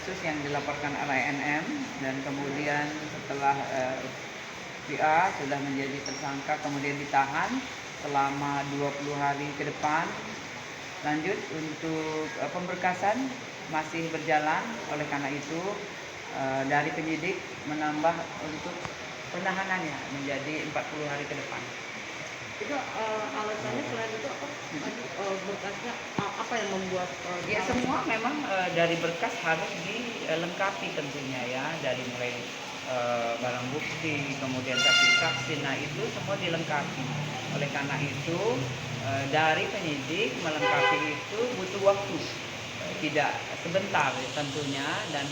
kasus yang dilaporkan oleh NM, dan kemudian setelah VA sudah menjadi tersangka kemudian ditahan selama 20 hari ke depan. Lanjut untuk pemberkasan masih berjalan, oleh karena itu dari penyidik menambah untuk penahanannya menjadi 40 hari ke depan. Itu alasannya selain itu apa? Berkasnya apa yang membuat ya semua memang dari berkas harus dilengkapi tentunya ya, dari mulai barang bukti, kemudian saksi-saksi, nah itu semua dilengkapi. Oleh karena itu dari penyidik melengkapi itu butuh waktu, tidak sebentar tentunya, dan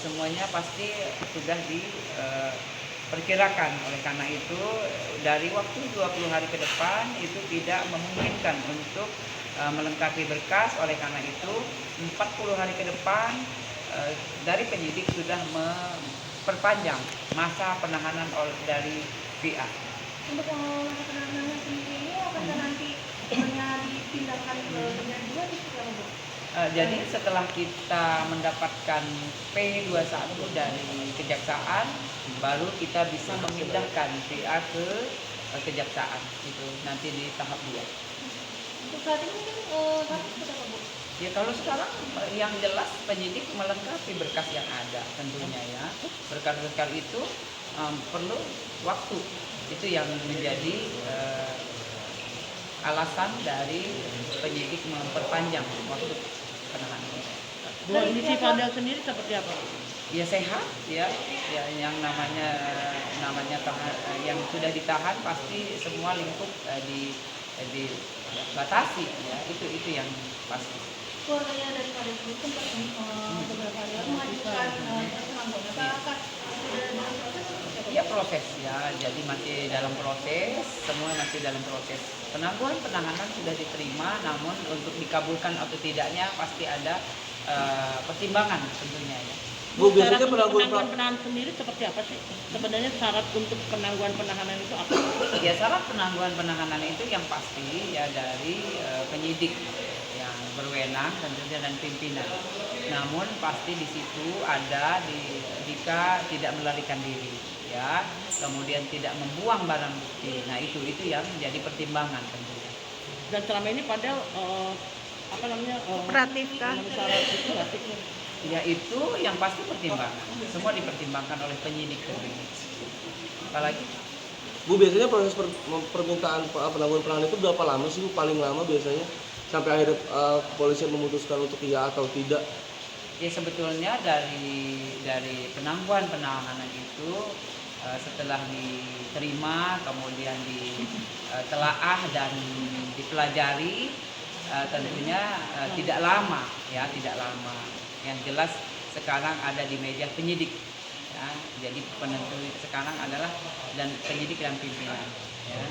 semuanya pasti sudah diperkirakan. Oleh karena itu dari waktu 20 hari ke depan itu tidak memungkinkan untuk melengkapi berkas. Oleh karena itu 40 hari ke depan dari penyidik sudah memperpanjang masa penahanan dari VA. Untuk masa penahanannya sendiri ini apakah nanti hanya dipindahkan ke Dunia 2 atau seperti apa, Bu? Jadi setelah kita mendapatkan P21 dari kejaksaan, baru kita bisa memindahkan VA ke kejaksaan. Itu nanti di tahap 2. Untuk saat ini mungkin seperti apa, Bu? Ya kalau sekarang yang jelas penyidik melengkapi berkas yang ada tentunya ya. Berkas-berkas itu perlu waktu. Itu yang menjadi alasan dari penyidik memperpanjang waktu penahanan. Bu, kondisi Fadel sendiri seperti apa? Ya sehat ya, yang namanya yang sudah ditahan pasti semua lingkup dibatasi ya, itu yang pasti. Keluarganya dari Fadel sendiri sempat beberapa hari lalu mengajukan penangguhan. Apakah sudah dalam proses atau seperti apa? Ya proses ya, jadi masih dalam proses, semua masih dalam proses. Penangguhan penahanan sudah diterima, namun untuk dikabulkan atau tidaknya pasti ada pertimbangan tentunya ya. Bu, biasanya penangguhan penahanan sendiri seperti apa sih? Sebenarnya syarat untuk penangguhan penahanan itu apa? Ya syarat penangguhan penahanan itu yang pasti ya dari penyidik yang berwenang tentunya dan pimpinan. Namun pasti di situ ada jika tidak melarikan diri ya, kemudian tidak membuang barang bukti. Nah itu yang menjadi pertimbangan tentunya. Dan selama ini Fadel Kooperatif kah? syarat itu nggak sih? Ya itu yang pasti pertimbangan. Semua dipertimbangkan oleh penyidik tentunya. Apalagi Bu, biasanya proses permintaan penangguhan penahanan itu berapa lama sih Bu? Paling lama biasanya sampai akhirnya kepolisian memutuskan untuk iya atau tidak? ya sebetulnya dari penangguhan penahanan itu setelah diterima kemudian ditelaah dan dipelajari tentunya tidak lama ya, tidak lama. Yang jelas sekarang ada di meja penyidik ya, jadi penentu sekarang adalah dan penyidik dan pimpinan ya.